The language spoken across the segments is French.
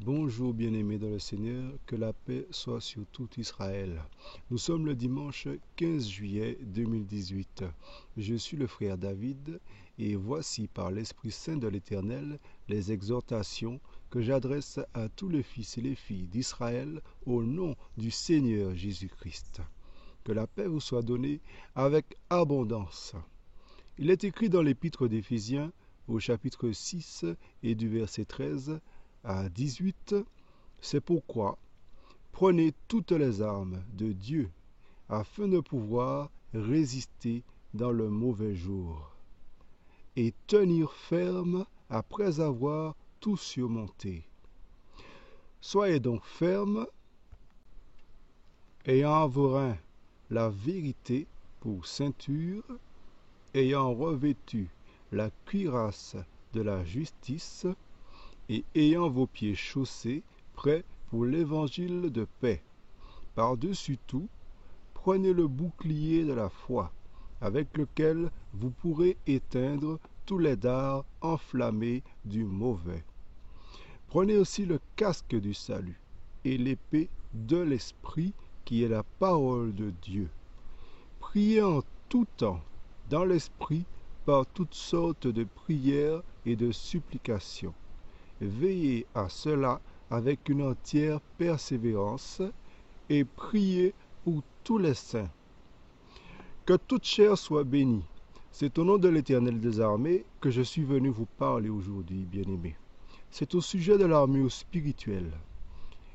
Bonjour bien-aimés dans le Seigneur, que la paix soit sur tout Israël. Nous sommes le dimanche 15 juillet 2018. Je suis le frère David et voici par l'Esprit Saint de l'Éternel les exhortations que j'adresse à tous les fils et les filles d'Israël au nom du Seigneur Jésus-Christ. Que la paix vous soit donnée avec abondance. Il est écrit dans l'Épître d'Éphésiens au chapitre 6 et du verset 13 à 18, c'est pourquoi prenez toutes les armes de Dieu afin de pouvoir résister dans le mauvais jour et tenir ferme après avoir tout surmonté. Soyez donc fermes, ayant à vos reins la vérité pour ceinture, ayant revêtu la cuirasse de la justice et ayant vos pieds chaussés, prêts pour l'évangile de paix. Par-dessus tout, prenez le bouclier de la foi, avec lequel vous pourrez éteindre tous les dards enflammés du mauvais. Prenez aussi le casque du salut et l'épée de l'esprit qui est la parole de Dieu. Priez en tout temps, dans l'esprit, par toutes sortes de prières et de supplications. Veillez à cela avec une entière persévérance et priez pour tous les saints. Que toute chair soit bénie. C'est au nom de l'Éternel des armées que je suis venu vous parler aujourd'hui, bien-aimés. C'est au sujet de l'armure spirituelle.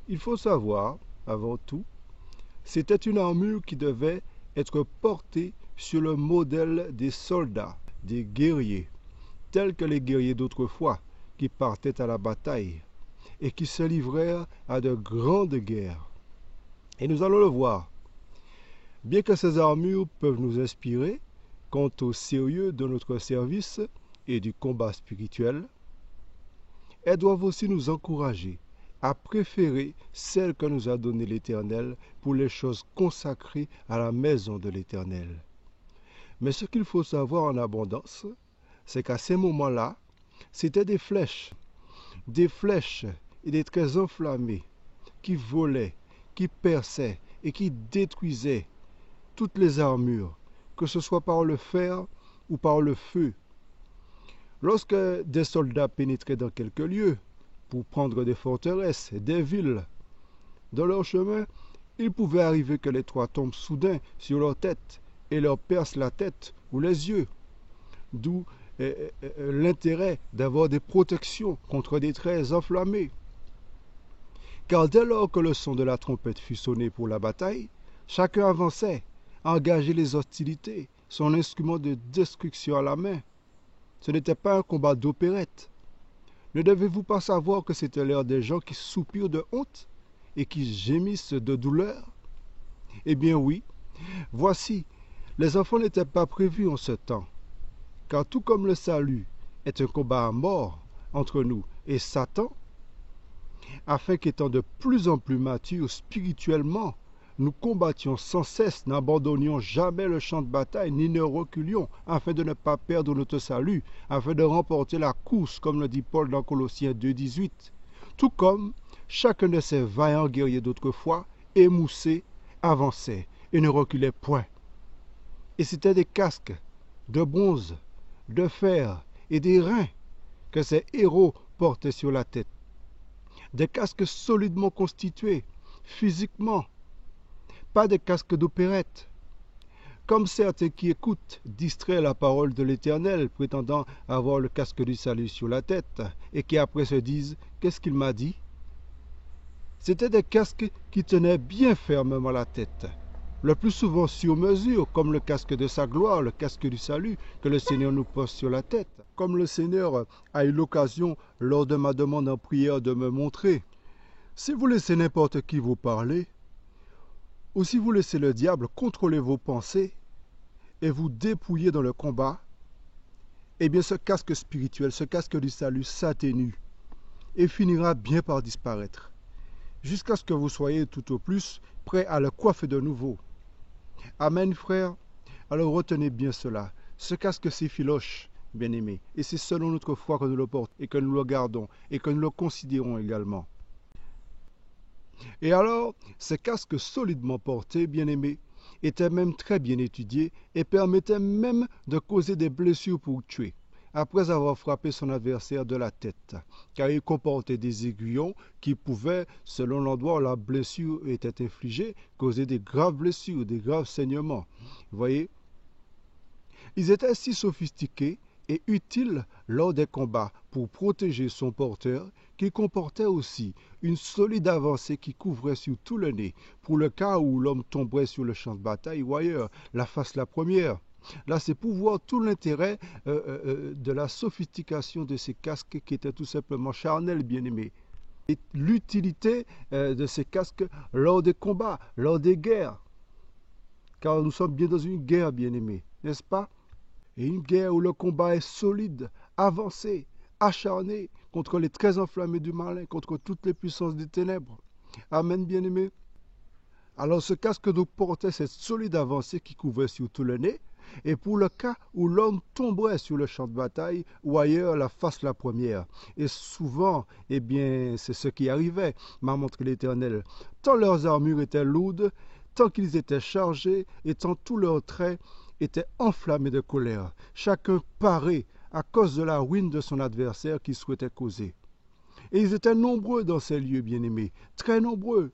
Il faut savoir, avant tout, c'était une armure qui devait être portée sur le modèle des soldats, des guerriers, tels que les guerriers d'autrefois, qui partaient à la bataille et qui se livrèrent à de grandes guerres. Et nous allons le voir. Bien que ces armures peuvent nous inspirer quant au sérieux de notre service et du combat spirituel, elles doivent aussi nous encourager à préférer celles que nous a données l'Éternel pour les choses consacrées à la maison de l'Éternel. Mais ce qu'il faut savoir en abondance, c'est qu'à ces moments-là, c'étaient des flèches et des traits enflammés qui volaient, qui perçaient et qui détruisaient toutes les armures, que ce soit par le fer ou par le feu. Lorsque des soldats pénétraient dans quelques lieux pour prendre des forteresses, des villes, dans leur chemin, il pouvait arriver que les toits tombent soudain sur leur tête et leur percent la tête ou les yeux, d'où l'intérêt d'avoir des protections contre des traits enflammés. Car dès lors que le son de la trompette fut sonné pour la bataille, chacun avançait, engageait les hostilités, son instrument de destruction à la main. Ce n'était pas un combat d'opérette. Ne devez-vous pas savoir que c'était l'heure des gens qui soupirent de honte et qui gémissent de douleur? Eh bien oui, voici, les enfants n'étaient pas prévus en ce temps. Car tout comme le salut est un combat à mort entre nous et Satan, afin qu'étant de plus en plus matures spirituellement, nous combattions sans cesse, n'abandonnions jamais le champ de bataille, ni ne reculions, afin de ne pas perdre notre salut, afin de remporter la course, comme le dit Paul dans Colossiens 2,18. Tout comme chacun de ces vaillants guerriers d'autrefois, émoussés, avançait et ne reculait point. Et c'étaient des casques de bronze, de fer et des reins que ces héros portaient sur la tête. Des casques solidement constitués, physiquement, pas des casques d'opérette, comme certains qui écoutent distraient la parole de l'Éternel, prétendant avoir le casque du salut sur la tête, et qui après se disent « Qu'est-ce qu'il m'a dit ?» C'étaient des casques qui tenaient bien fermement la tête, le plus souvent sur mesure, comme le casque de sa gloire, le casque du salut que le Seigneur nous pose sur la tête, comme le Seigneur a eu l'occasion, lors de ma demande en prière, de me montrer. Si vous laissez n'importe qui vous parler, ou si vous laissez le diable contrôler vos pensées et vous dépouiller dans le combat, eh bien ce casque spirituel, ce casque du salut s'atténue et finira bien par disparaître, jusqu'à ce que vous soyez tout au plus prêt à le coiffer de nouveau. Amen, frère. Alors retenez bien cela. Ce casque s'effiloche, bien-aimé, et c'est selon notre foi que nous le portons et que nous le gardons et que nous le considérons également. Et alors, ces casques solidement portés, bien-aimés, étaient même très bien étudiés et permettaient même de causer des blessures pour tuer, après avoir frappé son adversaire de la tête, car ils comportaient des aiguillons qui pouvaient, selon l'endroit où la blessure était infligée, causer des graves blessures, des graves saignements. Vous voyez, ils étaient si sophistiqués et utiles lors des combats pour protéger son porteur qu'ils comportaient aussi une solide avancée qui couvrait sur tout le nez pour le cas où l'homme tomberait sur le champ de bataille ou ailleurs, la face la première. Là, c'est pour voir tout l'intérêt de la sophistication de ces casques qui étaient tout simplement charnels, bien-aimés. Et l'utilité de ces casques lors des combats, lors des guerres. Car nous sommes bien dans une guerre, bien-aimés, n'est-ce pas? Et une guerre où le combat est solide, avancé, acharné contre les traits enflammés du malin, contre toutes les puissances des ténèbres. Amen, bien-aimés. Alors ce casque nous portait cette solide avancée qui couvrait surtout le nez, et pour le cas où l'homme tomberait sur le champ de bataille ou ailleurs, la face la première. Et souvent, eh bien, c'est ce qui arrivait, m'a montré l'Éternel. Tant leurs armures étaient lourdes, tant qu'ils étaient chargés, et tant tous leurs traits étaient enflammés de colère, chacun paré à cause de la ruine de son adversaire qu'il souhaitait causer. Et ils étaient nombreux dans ces lieux, bien-aimés, très nombreux,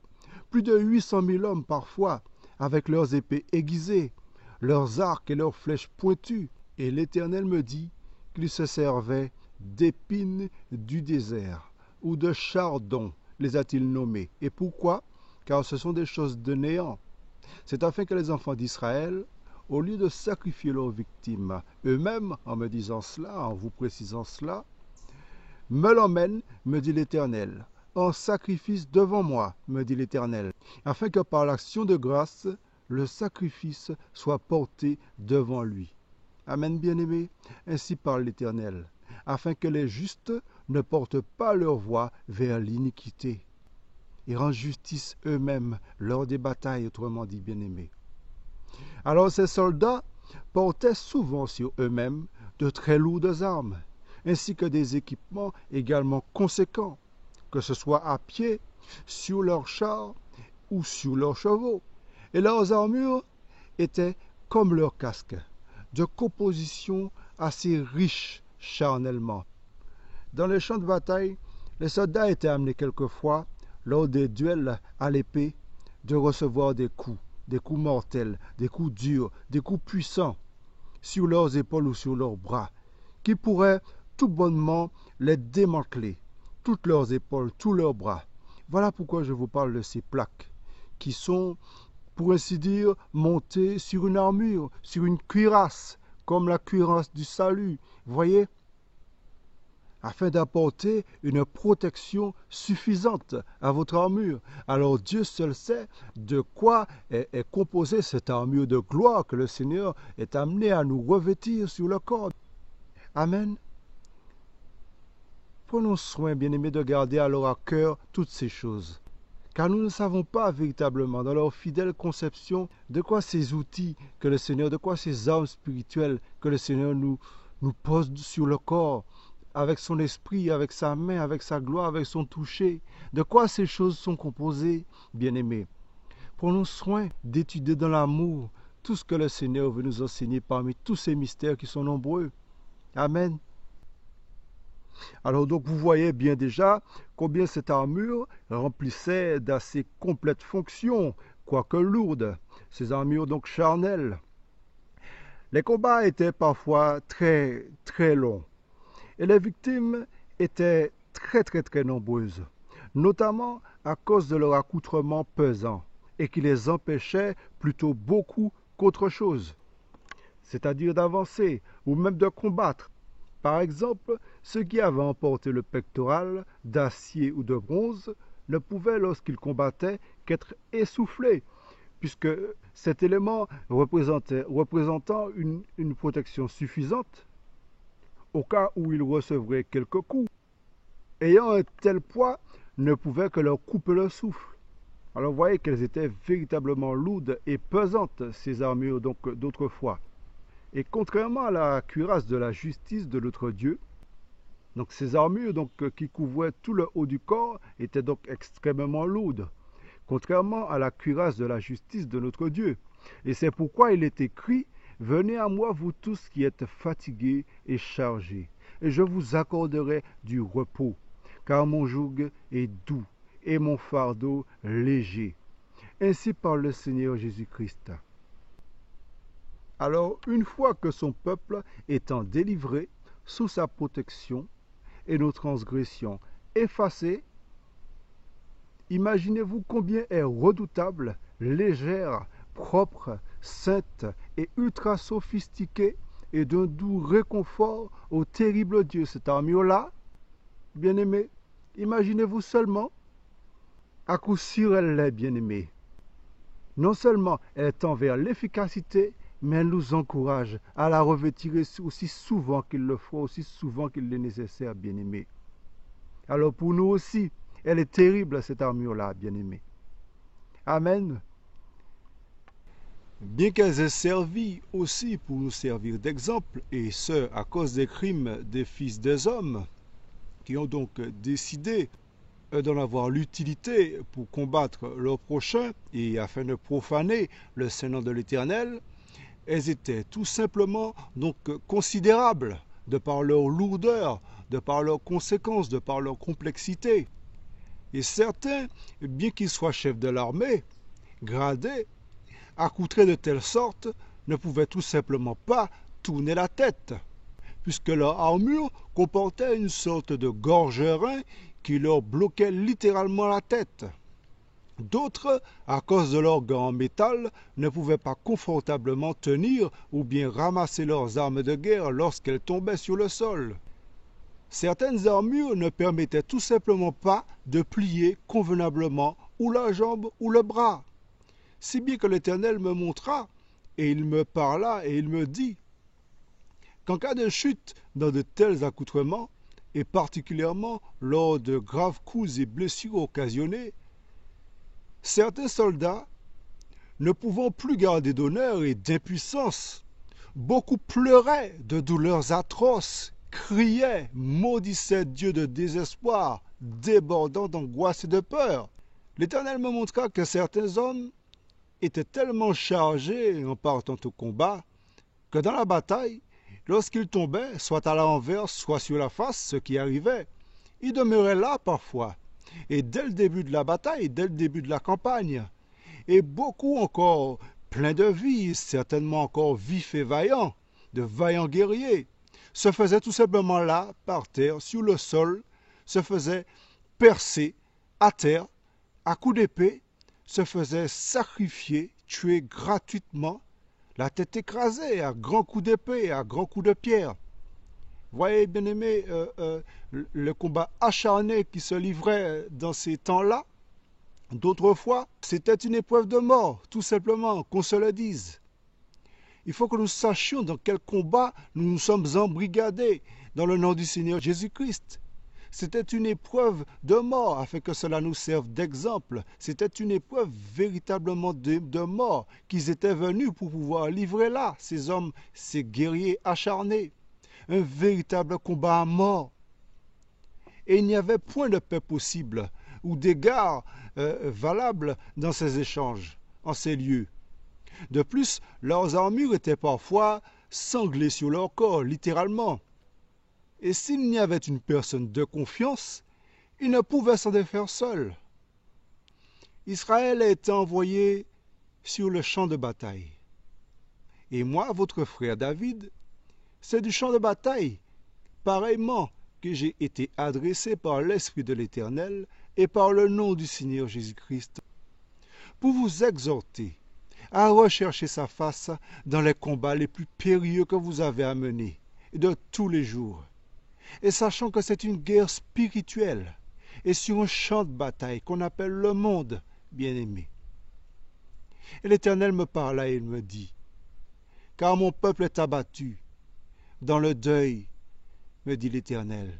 plus de 800 000 hommes parfois, avec leurs épées aiguisées, leurs arcs et leurs flèches pointues. Et l'Éternel me dit qu'ils se servaient d'épines du désert, ou de chardons, les a-t-il nommés. Et pourquoi? Car ce sont des choses de néant. C'est afin que les enfants d'Israël, au lieu de sacrifier leurs victimes eux-mêmes, en me disant cela, en vous précisant cela, me l'emmènent, me dit l'Éternel, en sacrifice devant moi, me dit l'Éternel, afin que par l'action de grâce, le sacrifice soit porté devant lui. Amen, bien-aimés, ainsi parle l'Éternel, afin que les justes ne portent pas leur voix vers l'iniquité et rendent justice eux-mêmes lors des batailles, autrement dit, bien-aimés. Alors ces soldats portaient souvent sur eux-mêmes de très lourdes armes, ainsi que des équipements également conséquents, que ce soit à pied, sur leurs chars ou sur leurs chevaux. Et leurs armures étaient comme leurs casques, de composition assez riche charnellement. Dans les champs de bataille, les soldats étaient amenés quelquefois, lors des duels à l'épée, de recevoir des coups mortels, des coups durs, des coups puissants, sur leurs épaules ou sur leurs bras, qui pourraient tout bonnement les démanteler, toutes leurs épaules, tous leurs bras. Voilà pourquoi je vous parle de ces plaques, qui sont, pour ainsi dire, montées sur une armure, sur une cuirasse, comme la cuirasse du salut, voyez, afin d'apporter une protection suffisante à votre armure. Alors Dieu seul sait de quoi est composée cette armure de gloire que le Seigneur est amené à nous revêtir sur le corps. Amen. Prenons soin, bien-aimés, de garder alors à cœur toutes ces choses, car nous ne savons pas véritablement, dans leur fidèle conception, de quoi ces outils que le Seigneur, de quoi ces armes spirituelles que le Seigneur nous pose sur le corps, avec son esprit, avec sa main, avec sa gloire, avec son toucher. De quoi ces choses sont composées, bien-aimés? Prenons soin d'étudier dans l'amour tout ce que le Seigneur veut nous enseigner parmi tous ces mystères qui sont nombreux. Amen. Alors donc vous voyez bien déjà combien cette armure remplissait d'assez complètes fonctions, quoique lourdes, ces armures donc charnelles. Les combats étaient parfois très très longs. Et les victimes étaient très nombreuses, notamment à cause de leur accoutrement pesant et qui les empêchait plutôt beaucoup qu'autre chose, c'est-à-dire d'avancer ou même de combattre. Par exemple, ceux qui avaient emporté le pectoral d'acier ou de bronze ne pouvaient, lorsqu'ils combattaient, qu'être essoufflés, puisque cet élément représentant une protection suffisante, au cas où ils recevraient quelques coups, ayant un tel poids, ne pouvait que leur couper le souffle. Alors vous voyez qu'elles étaient véritablement lourdes et pesantes, ces armures donc d'autrefois. Et contrairement à la cuirasse de la justice de notre Dieu, donc ces armures donc, qui couvraient tout le haut du corps étaient donc extrêmement lourdes. contrairement à la cuirasse de la justice de notre Dieu. Et c'est pourquoi il est écrit, « Venez à moi, vous tous qui êtes fatigués et chargés, et je vous accorderai du repos, car mon joug est doux et mon fardeau léger. » Ainsi parle le Seigneur Jésus-Christ. Alors, une fois que son peuple étant délivré sous sa protection et nos transgressions effacées, imaginez-vous combien est redoutable, légère, propre, sainte et ultra sophistiquée et d'un doux réconfort au terrible Dieu cette armure-là. Bien-aimés, imaginez-vous seulement, à coup sûr elle l'est, bien-aimée. Non seulement elle tend vers l'efficacité, mais elle nous encourage à la revêtir aussi souvent qu'il le faut, aussi souvent qu'il est nécessaire, bien-aimés. Alors pour nous aussi, elle est terrible cette armure-là, bien-aimés. Amen. Bien qu'elles aient servi aussi pour nous servir d'exemple, et ce, à cause des crimes des fils des hommes, qui ont donc décidé d'en avoir l'utilité pour combattre leur prochain et afin de profaner le Saint-Nom de l'Éternel, elles étaient tout simplement donc considérables de par leur lourdeur, de par leurs conséquences, de par leur complexité. Et certains, bien qu'ils soient chefs de l'armée, gradés, accoutrés de telle sorte, ne pouvaient tout simplement pas tourner la tête, puisque leur armure comportait une sorte de gorgerin qui leur bloquait littéralement la tête. D'autres, à cause de leurs gants en métal, ne pouvaient pas confortablement tenir ou bien ramasser leurs armes de guerre lorsqu'elles tombaient sur le sol. Certaines armures ne permettaient tout simplement pas de plier convenablement ou la jambe ou le bras. Si bien que l'Éternel me montra, et il me parla, et il me dit qu'en cas de chute dans de tels accoutrements, et particulièrement lors de graves coups et blessures occasionnées, certains soldats, ne pouvant plus garder d'honneur et d'impuissance, beaucoup pleuraient de douleurs atroces, criaient, maudissaient Dieu de désespoir, débordant d'angoisse et de peur. L'Éternel me montra que certains hommes étaient tellement chargés en partant au combat que dans la bataille, lorsqu'ils tombaient, soit à l'envers, soit sur la face, ce qui arrivait, ils demeuraient là parfois. Et dès le début de la bataille, dès le début de la campagne, et beaucoup encore pleins de vie, certainement encore vifs et vaillants, de vaillants guerriers, se faisaient tout simplement là, par terre, sur le sol, se faisaient percer à terre, à coups d'épée, se faisaient sacrifier, tuer gratuitement, la tête écrasée à grands coups d'épée, à grands coups de pierre. Voyez, bien-aimés, le combat acharné qui se livrait dans ces temps-là, d'autrefois, c'était une épreuve de mort, tout simplement, qu'on se le dise. Il faut que nous sachions dans quel combat nous nous sommes embrigadés dans le nom du Seigneur Jésus-Christ. C'était une épreuve de mort afin que cela nous serve d'exemple. C'était une épreuve véritablement de mort qu'ils étaient venus pour pouvoir livrer là, ces hommes, ces guerriers acharnés. Un véritable combat à mort. Et il n'y avait point de paix possible ou d'égard valable dans ces échanges, en ces lieux. De plus, leurs armures étaient parfois sanglées sur leur corps, littéralement. Et s'il n'y avait une personne de confiance, ils ne pouvaient s'en défaire seuls. Israël a été envoyé sur le champ de bataille. Et moi, votre frère David, c'est du champ de bataille, pareillement, que j'ai été adressé par l'Esprit de l'Éternel et par le nom du Seigneur Jésus-Christ, pour vous exhorter à rechercher sa face dans les combats les plus périlleux que vous avez à mener de tous les jours. Et sachant que c'est une guerre spirituelle et sur un champ de bataille qu'on appelle le monde, bien-aimé. Et l'Éternel me parla et il me dit, « Car mon peuple est abattu dans le deuil, me dit l'Éternel.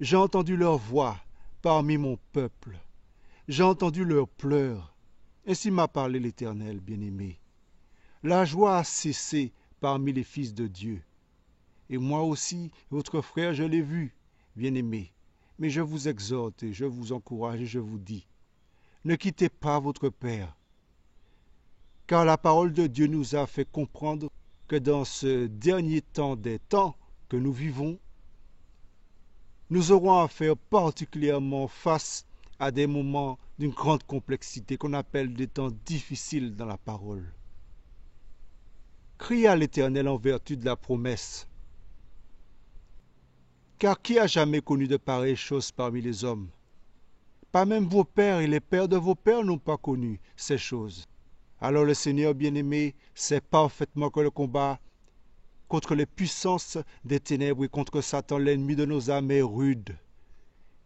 J'ai entendu leur voix parmi mon peuple. J'ai entendu leurs pleurs. Ainsi m'a parlé l'Éternel, bien-aimé. La joie a cessé parmi les fils de Dieu. Et moi aussi, votre frère, je l'ai vu, bien-aimé. Mais je vous exhorte et je vous encourage et je vous dis, ne quittez pas votre Père. Car la parole de Dieu nous a fait comprendre que dans ce dernier temps des temps que nous vivons, nous aurons à faire particulièrement face à des moments d'une grande complexité qu'on appelle des temps difficiles dans la parole. Criez à l'Éternel en vertu de la promesse. Car qui a jamais connu de pareilles choses parmi les hommes? Pas même vos pères et les pères de vos pères n'ont pas connu ces choses. Alors le Seigneur bien-aimé sait parfaitement que le combat contre les puissances des ténèbres et contre Satan, l'ennemi de nos âmes, est rude.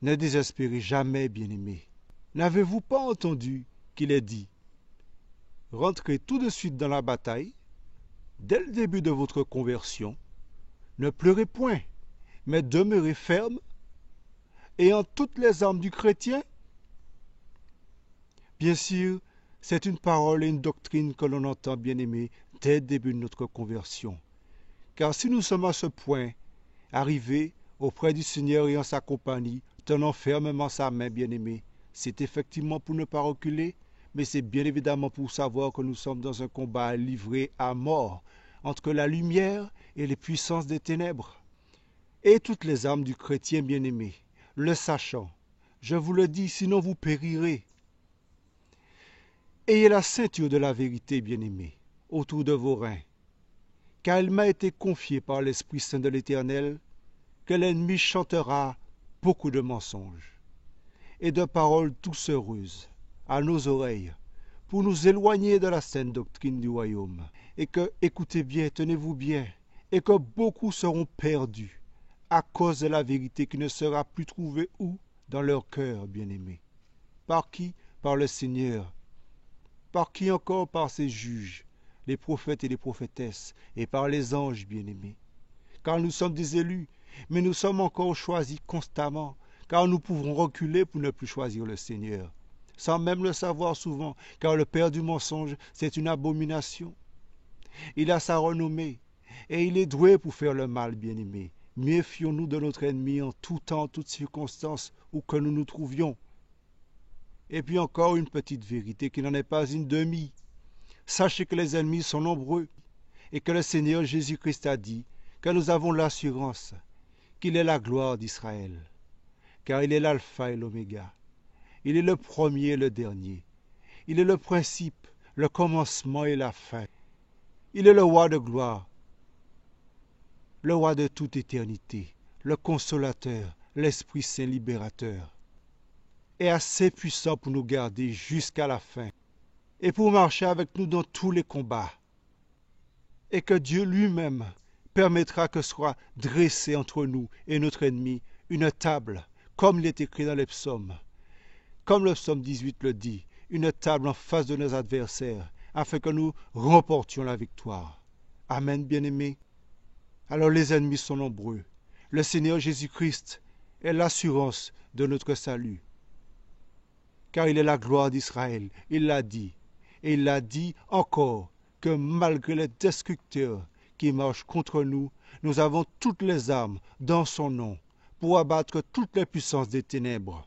Ne désespérez jamais, bien-aimés. N'avez-vous pas entendu qu'il est dit: rentrez tout de suite dans la bataille, dès le début de votre conversion, ne pleurez point, mais demeurez ferme, ayant toutes les armes du chrétien? Bien sûr, c'est une parole et une doctrine que l'on entend, bien-aimés, dès le début de notre conversion. Car si nous sommes à ce point, arrivés auprès du Seigneur et en sa compagnie, tenant fermement sa main, bien-aimés, c'est effectivement pour ne pas reculer, mais c'est bien évidemment pour savoir que nous sommes dans un combat livré à mort entre la lumière et les puissances des ténèbres. Et toutes les âmes du chrétien bien-aimé, le sachant, je vous le dis, sinon vous périrez. Ayez la ceinture de la vérité, bien-aimé, autour de vos reins, car il m'a été confié par l'Esprit Saint de l'Éternel que l'ennemi chantera beaucoup de mensonges et de paroles doucereuses à nos oreilles pour nous éloigner de la saine doctrine du royaume. Et que, écoutez bien, tenez-vous bien, et que beaucoup seront perdus à cause de la vérité qui ne sera plus trouvée où? Dans leur cœur, bien-aimés. Par qui? Par le Seigneur. Par qui encore? Par ses juges, les prophètes et les prophétesses, et par les anges bien-aimés. Car nous sommes des élus, mais nous sommes encore choisis constamment, car nous pouvons reculer pour ne plus choisir le Seigneur, sans même le savoir souvent, car le père du mensonge, c'est une abomination. Il a sa renommée, et il est doué pour faire le mal, bien-aimés. Méfions-nous de notre ennemi en tout temps, en toutes circonstances, où que nous nous trouvions. Et puis encore une petite vérité qui n'en est pas une demi. Sachez que les ennemis sont nombreux et que le Seigneur Jésus-Christ a dit que nous avons l'assurance qu'il est la gloire d'Israël, car il est l'alpha et l'oméga. Il est le premier et le dernier. Il est le principe, le commencement et la fin. Il est le roi de gloire, le roi de toute éternité, le consolateur, l'Esprit Saint libérateur, est assez puissant pour nous garder jusqu'à la fin et pour marcher avec nous dans tous les combats. Et que Dieu lui-même permettra que soit dressée entre nous et notre ennemi une table, comme il est écrit dans les psaumes. Comme le psaume 18 le dit, une table en face de nos adversaires, afin que nous remportions la victoire. Amen, bien-aimés. Alors les ennemis sont nombreux. Le Seigneur Jésus-Christ est l'assurance de notre salut. Car il est la gloire d'Israël, il l'a dit. Et il l'a dit encore que malgré les destructeurs qui marchent contre nous, nous avons toutes les armes dans son nom pour abattre toutes les puissances des ténèbres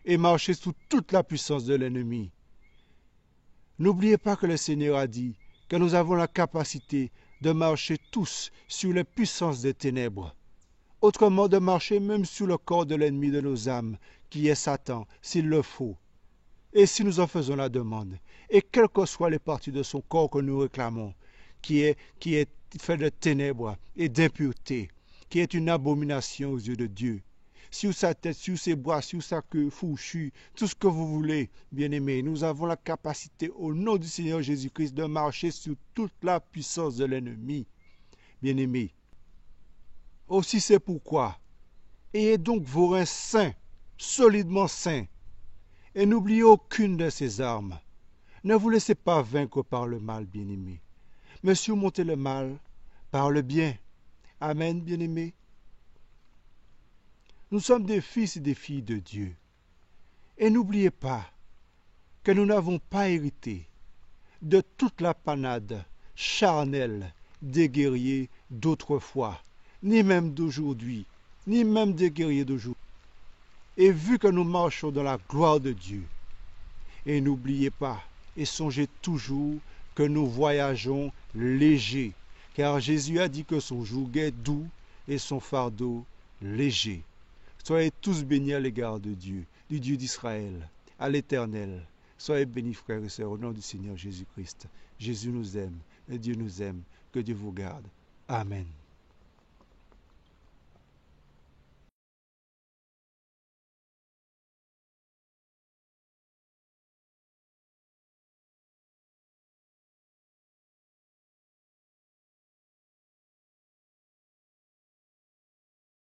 et marcher sous toute la puissance de l'ennemi. N'oubliez pas que le Seigneur a dit que nous avons la capacité de marcher tous sur les puissances des ténèbres, autrement de marcher même sur le corps de l'ennemi de nos âmes, qui est Satan, s'il le faut. Et si nous en faisons la demande, et quelles que soient les parties de son corps que nous réclamons, qui est fait de ténèbres et d'impureté, qui est une abomination aux yeux de Dieu, sur sa tête, sur ses bras, sur sa queue fourchue, tout ce que vous voulez, bien-aimés, nous avons la capacité, au nom du Seigneur Jésus-Christ, de marcher sur toute la puissance de l'ennemi, bien-aimés. Aussi c'est pourquoi, ayez donc vos reins sains, solidement sains, et n'oubliez aucune de ces armes. Ne vous laissez pas vaincre par le mal, bien-aimés, mais surmontez le mal par le bien. Amen, bien-aimés. Nous sommes des fils et des filles de Dieu. Et n'oubliez pas que nous n'avons pas hérité de toute la panade charnelle des guerriers d'autrefois, ni même d'aujourd'hui, ni même des guerriers d'aujourd'hui. Et vu que nous marchons dans la gloire de Dieu, Et n'oubliez pas, et songez toujours que nous voyageons légers, car Jésus a dit que son joug est doux et son fardeau léger. Soyez tous bénis à l'égard de Dieu, du Dieu d'Israël, à l'Éternel. Soyez bénis, frères et sœurs, au nom du Seigneur Jésus-Christ. Jésus nous aime et Dieu nous aime. Que Dieu vous garde. Amen.